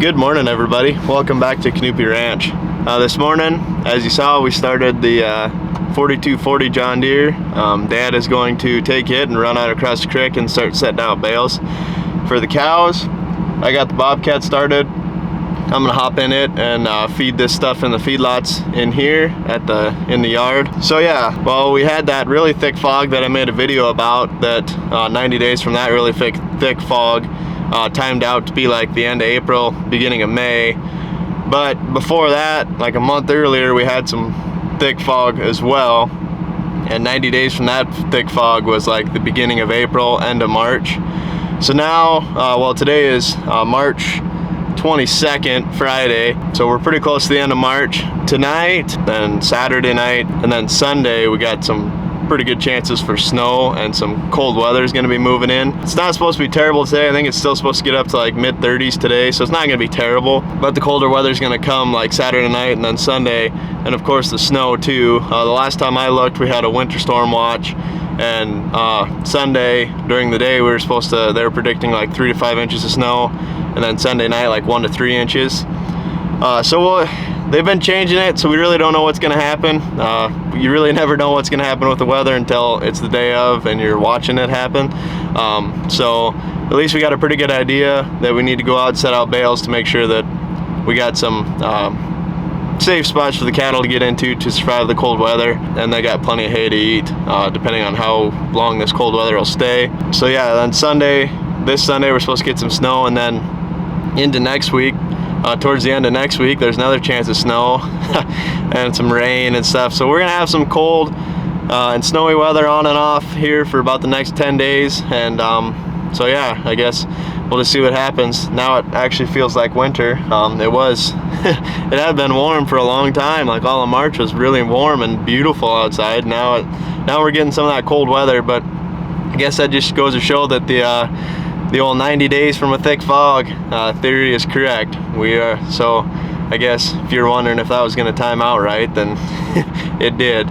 Good morning, everybody. Welcome back to Knuppe Ranch. This morning, as you saw, we started the 4240 John Deere. Dad is going to take it and run out across the creek and start setting out bales for the cows. I got the Bobcat started. I'm gonna hop in it and feed this stuff in the feedlots in here in the yard. So yeah, well, we had that really thick fog that I made a video about. That 90 days from that really thick fog timed out to be like the end of April, beginning of May. But before that, like a month earlier, we had some thick fog as well. And 90 days from that thick fog was like the beginning of April, end of March. So now, well, today is March 22nd, Friday, so we're pretty close to the end of March. Tonight, then Saturday night, and then Sunday, we got some pretty good chances for snow, and some cold weather is going to be moving in. It's not supposed to be terrible today. I think it's still supposed to get up to like mid-30s today, so it's not going to be terrible, but the colder weather is going to come like Saturday night and then Sunday, and of course the snow too. The last time I looked, we had a winter storm watch, and Sunday during the day they were predicting like 3 to 5 inches of snow, and then Sunday night like 1 to 3 inches. They've been changing it, so we really don't know what's going to happen. You really never know what's going to happen with the weather until it's the day of and you're watching it happen. So at least we got a pretty good idea that we need to go out and set out bales to make sure that we got some safe spots for the cattle to get into to survive the cold weather, and they got plenty of hay to eat, depending on how long this cold weather will stay. So yeah, then this Sunday we're supposed to get some snow, and then into next week, towards the end of next week, there's another chance of snow and some rain and stuff. So we're gonna have some cold and snowy weather on and off here for about the next 10 days. And so yeah, I guess we'll just see what happens. Now it actually feels like winter. It had been warm for a long time. Like all of March was really warm and beautiful outside. Now we're getting some of that cold weather, but I guess that just goes to show that the old 90 days from a thick fog theory is correct. So I guess if you're wondering if that was going to time out right, then it did.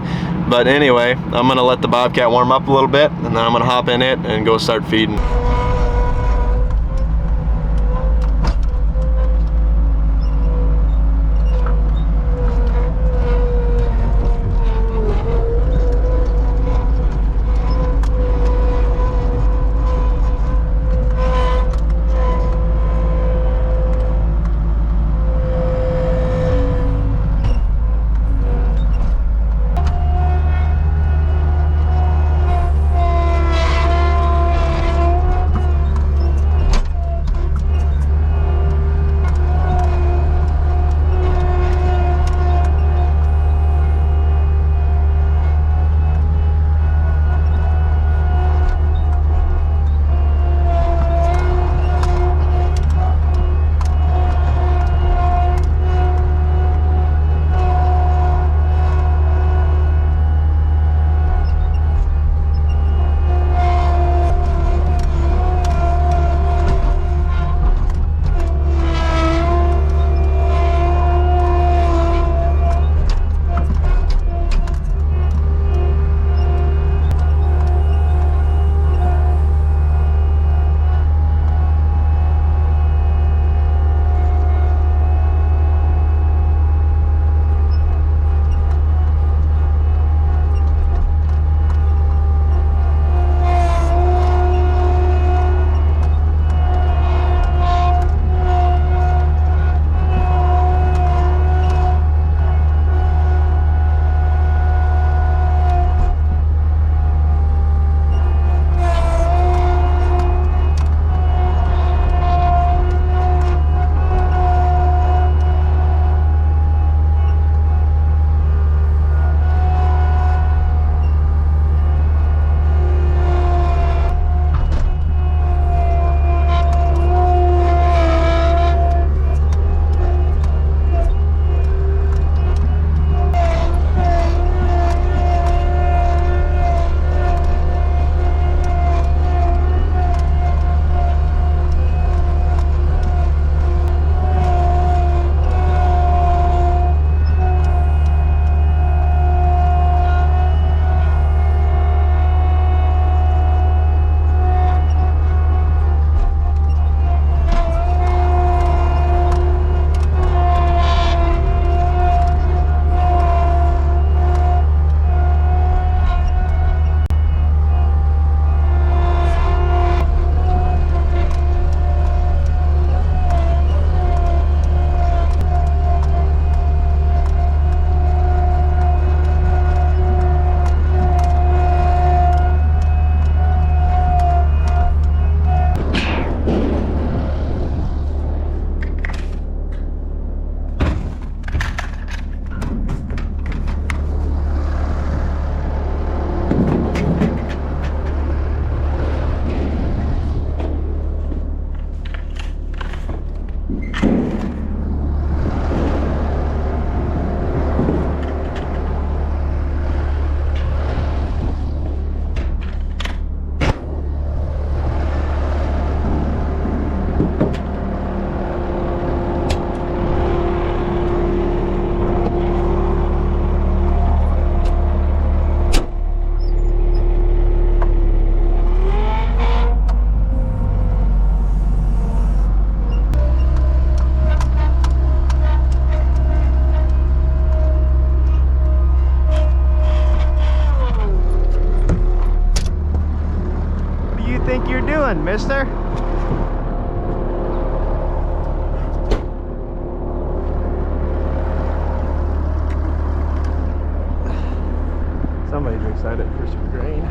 But anyway, I'm going to let the Bobcat warm up a little bit, and then I'm going to hop in it and go start feeding. think you're doing, mister? Somebody's excited for some grain.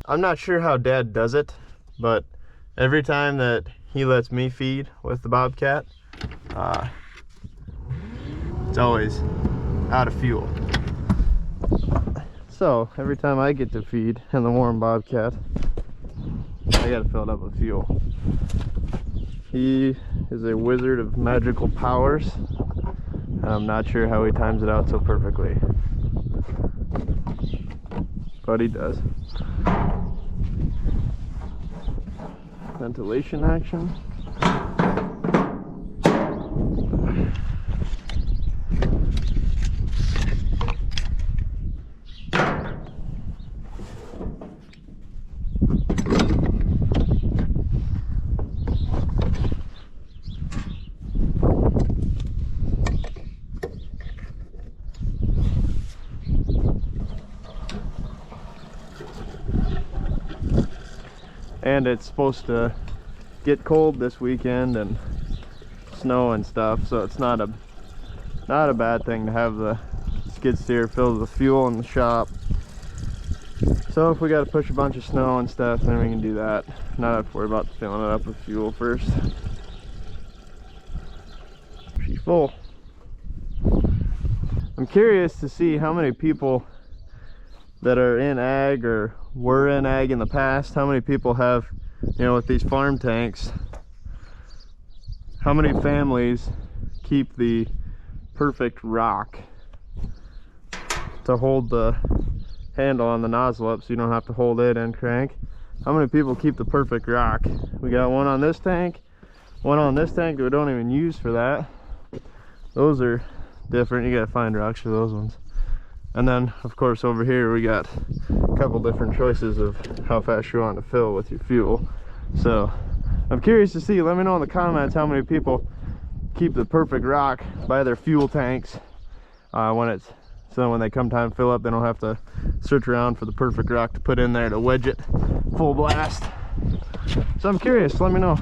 I'm not sure how Dad does it, but every time that he lets me feed with the Bobcat, it's always out of fuel. So every time I get to feed in the warm Bobcat, I gotta fill it up with fuel. He is a wizard of magical powers, and I'm not sure how he times it out so perfectly, but he does. Ventilation action. And it's supposed to get cold this weekend and snow and stuff, so it's not a bad thing to have the skid steer filled with fuel in the shop. So if we got to push a bunch of snow and stuff, then we can do that. Not have to worry about filling it up with fuel first. She's full. I'm curious to see how many people that are in ag or were in ag in the past, how many people have, you know, with these farm tanks, how many families keep the perfect rock to hold the handle on the nozzle up so you don't have to hold it and crank. How many people keep the perfect rock? We got one on this tank, one on this tank that we don't even use for that. Those are different. You gotta find rocks for those ones. And then of course over here we got a couple different choices of how fast you want to fill with your fuel. So I'm curious to see, let me know in the comments how many people keep the perfect rock by their fuel tanks so when they come time to fill up, they don't have to search around for the perfect rock to put in there to wedge it full blast. So I'm curious, let me know.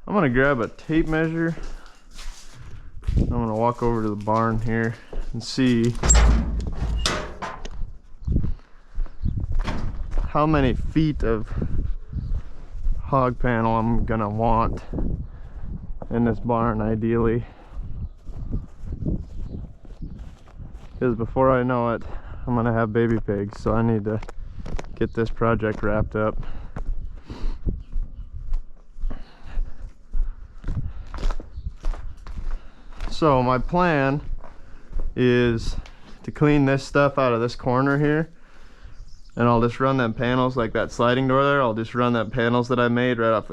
I'm gonna grab a tape measure. I'm gonna walk over to the barn here and see how many feet of hog panel I'm gonna want in this barn ideally, because before I know it I'm gonna have baby pigs, so I need to get this project wrapped up. So my plan is to clean this stuff out of this corner here, and I'll just run them panels like that sliding door there. I'll just run them panels that I made right off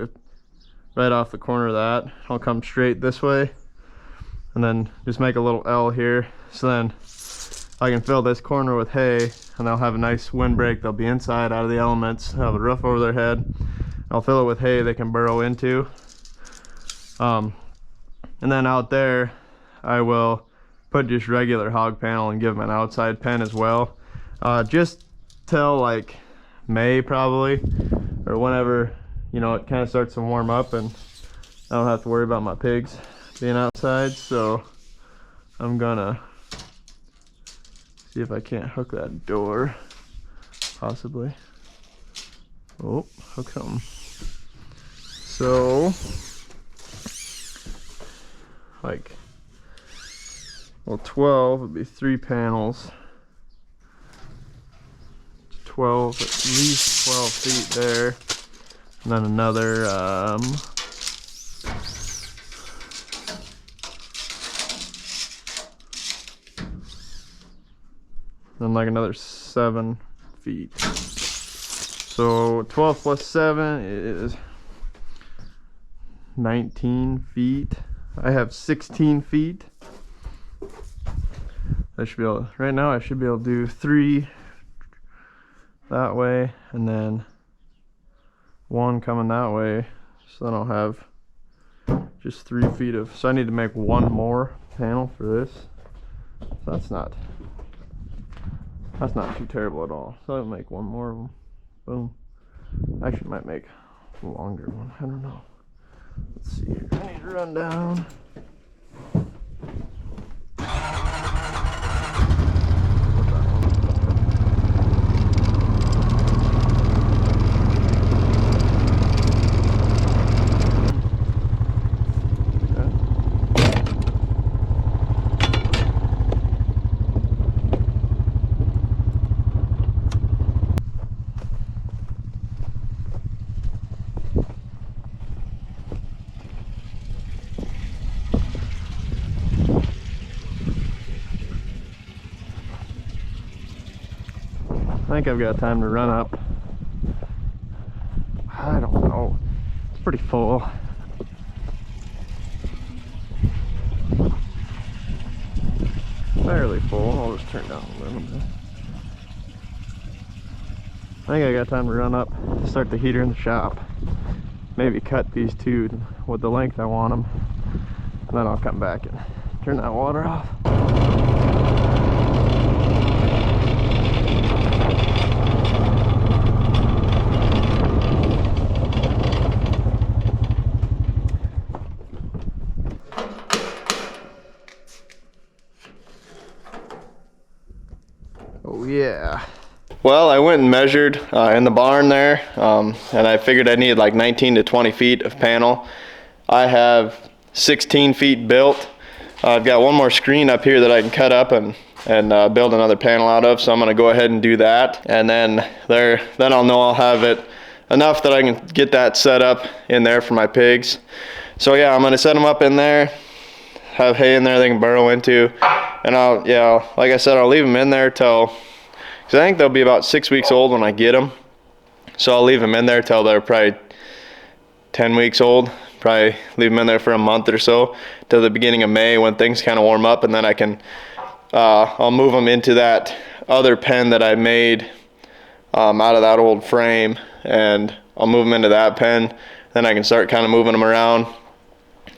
the corner of that. I'll come straight this way and then just make a little L here, so then I can fill this corner with hay and they'll have a nice windbreak. They'll be inside out of the elements, have a roof over their head. I'll fill it with hay they can burrow into, and then out there I will put just regular hog panel and give them an outside pen as well, just till like May probably, or whenever, you know, it kind of starts to warm up and I don't have to worry about my pigs being outside. So I'm gonna see if I can't hook that door, possibly. Oh, hook something. So like, well, 12 would be 3 panels. 12, at least 12 feet there. And then another, then like another 7 feet. So 12 plus 7 is 19 feet. I have 16 feet. I should be able, right now I should be able to do 3 that way and then 1 coming that way, so then I'll have just 3 feet of, so I need to make 1 more panel for this. So that's not too terrible at all. So I'll make 1 more of them. Boom. Actually might make a longer one, I don't know. Let's see here. I need to run down. I think I've got time to run up. I don't know. It's pretty full. fairly full. I'll just turn down a little bit. I think I got time to run up, start the heater in the shop. Maybe cut these two with the length I want them. And then I'll come back and turn that water off. Oh yeah. Well, I went and measured in the barn there, and I figured I needed like 19 to 20 feet of panel. I have 16 feet built. I've got one more screen up here that I can cut up and build another panel out of, so I'm going to go ahead and do that. And then I'll know I'll have it enough that I can get that set up in there for my pigs. So yeah, I'm going to set them up in there, have hay in there they can burrow into, and like I said, I'll leave them in there till, because I think they'll be about 6 weeks old when I get them. So I'll leave them in there till they're probably 10 weeks old. Probably leave them in there for a month or so till the beginning of May when things kind of warm up, and then I can I'll move them into that other pen that I made out of that old frame, and I'll move them into that pen. Then I can start kind of moving them around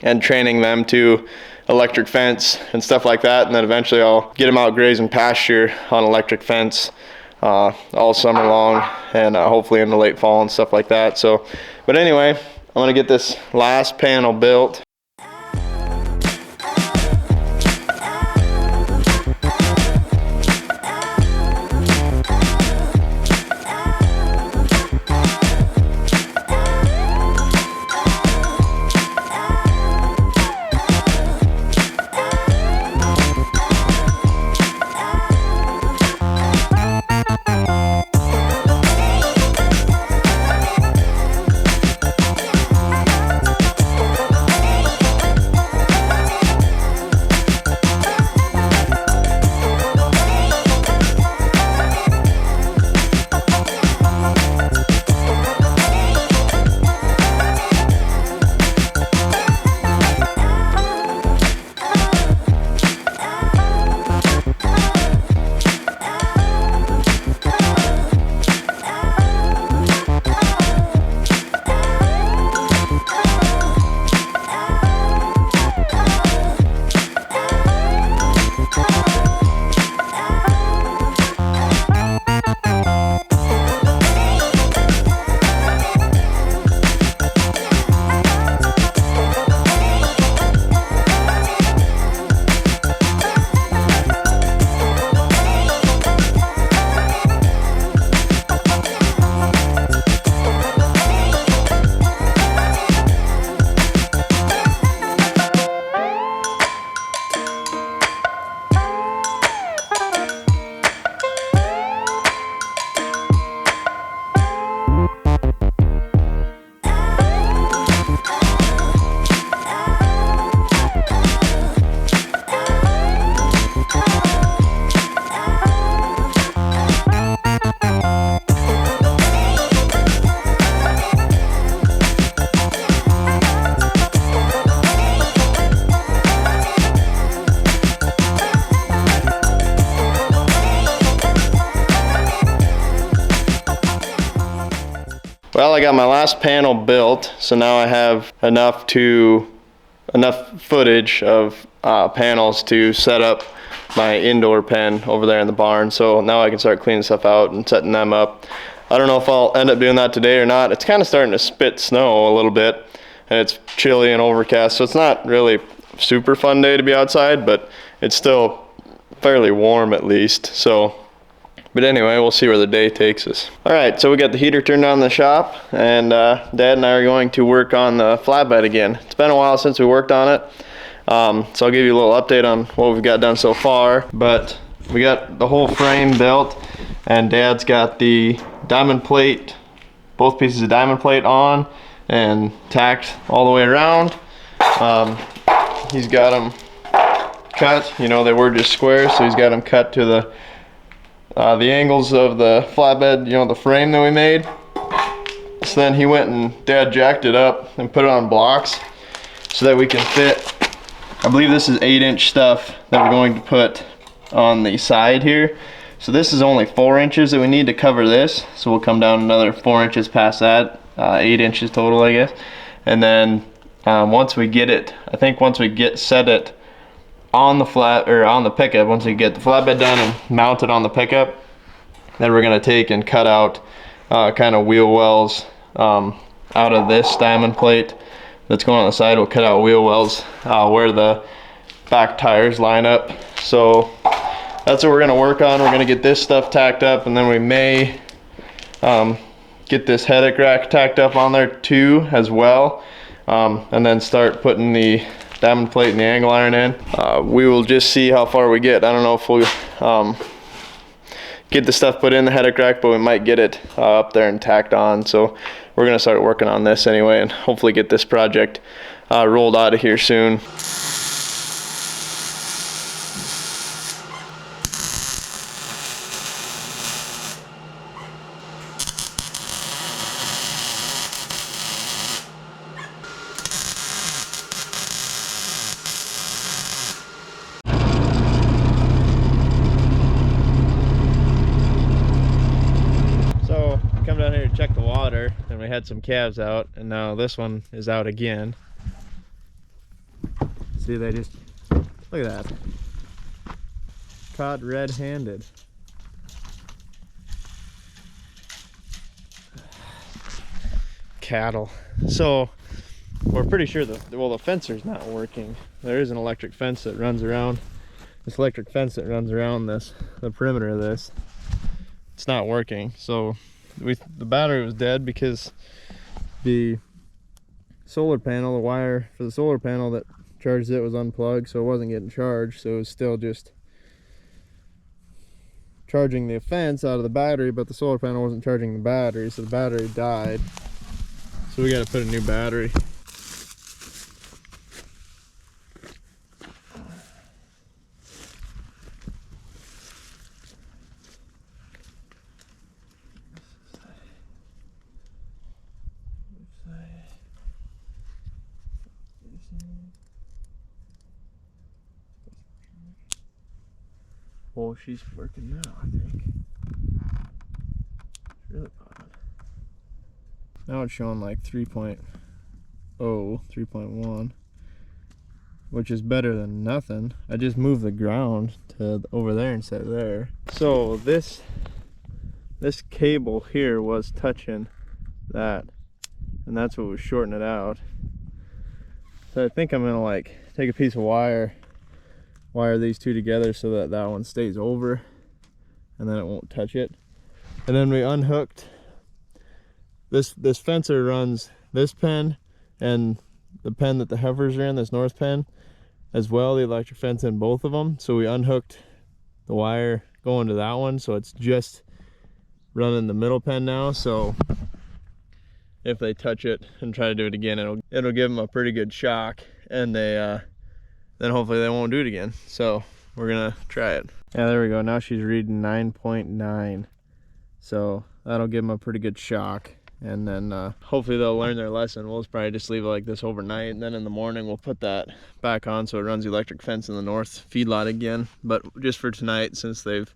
and training them to electric fence and stuff like that, and then eventually I'll get them out grazing pasture on electric fence all summer long, and hopefully in the late fall and stuff like that. So, but anyway, I'm gonna get this last panel built. Well, I got my last panel built, so now I have enough footage of panels to set up my indoor pen over there in the barn. So now I can start cleaning stuff out and setting them up. I don't know if I'll end up doing that today or not. It's kind of starting to spit snow a little bit, and it's chilly and overcast, so it's not really a super fun day to be outside, but it's still fairly warm at least. So, but anyway, we'll see where the day takes us. All right, so we got the heater turned on in the shop, and Dad and I are going to work on the flatbed again. It's been a while since we worked on it, so I'll give you a little update on what we've got done so far. But we got the whole frame built, and Dad's got the diamond plate, both pieces of diamond plate on and tacked all the way around. He's got them cut, you know, they were just squares, so he's got them cut to the angles of the flatbed, you know, the frame that we made. So then he went and Dad jacked it up and put it on blocks so that we can fit, I believe this is 8-inch stuff that we're going to put on the side here. So this is only 4 inches that we need to cover this. So we'll come down another 4 inches past that, 8 inches total, I guess. And then once we get it, I think once we set it on the flat or on the pickup, once we get the flatbed done and mount it on the pickup, then we're gonna take and cut out kind of wheel wells out of this diamond plate that's going on the side. We'll cut out wheel wells where the back tires line up. So that's what we're gonna work on. We're gonna get this stuff tacked up, and then we may get this headache rack tacked up on there too as well, and then start putting the diamond plate and the angle iron in. We will just see how far we get. I don't know if we'll get the stuff put in the headache rack, but we might get it up there and tacked on. So we're gonna start working on this anyway, and hopefully get this project rolled out of here soon. Come down here to check the water, and we had some calves out, and now this one is out again. See, they just, look at that, caught red-handed. Cattle. So we're pretty sure that, well, the fencer's not working. There is an electric fence that runs around, the perimeter of this. It's not working. So the battery was dead because the solar panel, the wire for the solar panel that charged it was unplugged, so it wasn't getting charged. So it was still just charging the fence out of the battery, but the solar panel wasn't charging the battery, so the battery died. So we got to put a new battery. Well, she's working now, I think. It's really odd. Now it's showing like 3.0, 3.1, which is better than nothing. I just moved the ground to over there instead of there. So this cable here was touching that, and that's what was shorting it out. So I think I'm gonna like take a piece of wire these two together so that that one stays over and then it won't touch it. And then we unhooked this fencer runs this pen and the pen that the heifers are in, this north pen as well, the electric fence in both of them. So we unhooked the wire going to that one, so it's just running the middle pen now. So if they touch it and try to do it again, it'll give them a pretty good shock, and then hopefully they won't do it again. So we're gonna try it. Yeah, there we go. Now she's reading 9.9. So that'll give them a pretty good shock. And then hopefully they'll learn their lesson. We'll probably just leave it like this overnight, and then in the morning we'll put that back on so it runs the electric fence in the north feedlot again. But just for tonight, since there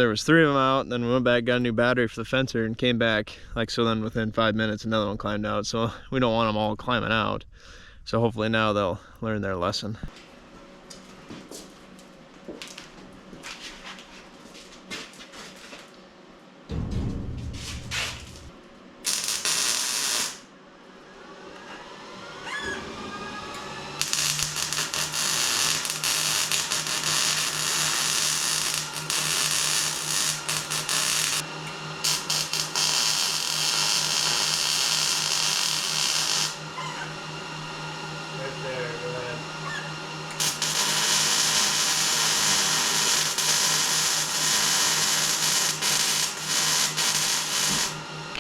was 3 of them out, then we went back, got a new battery for the fencer, and came back like so. Then within 5 minutes another one climbed out. So we don't want them all climbing out. So hopefully now they'll learn their lesson.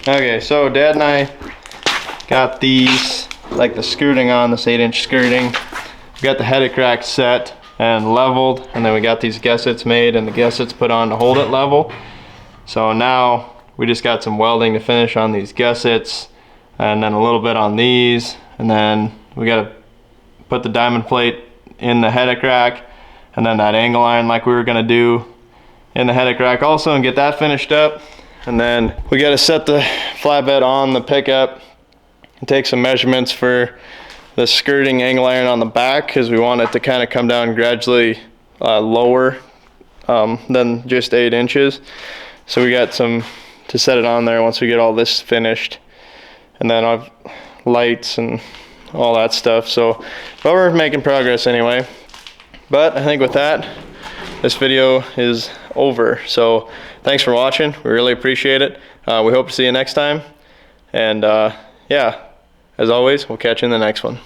Okay, so Dad and I got these, like the skirting on, this 8-inch skirting. We got the headache rack set and leveled, and then we got these gussets made and the gussets put on to hold it level. So now we just got some welding to finish on these gussets, and then a little bit on these, and then we got to put the diamond plate in the headache rack, and then that angle iron like we were gonna do in the headache rack also, and get that finished up. And then we got to set the flatbed on the pickup and take some measurements for the skirting angle iron on the back, because we want it to kind of come down gradually lower than just 8 inches. So we got some to set it on there once we get all this finished, and then I've lights and all that stuff. So, but we're making progress anyway. But I think with that, this video is over. So thanks for watching. We really appreciate it. We hope to see you next time. And yeah, as always, we'll catch you in the next one.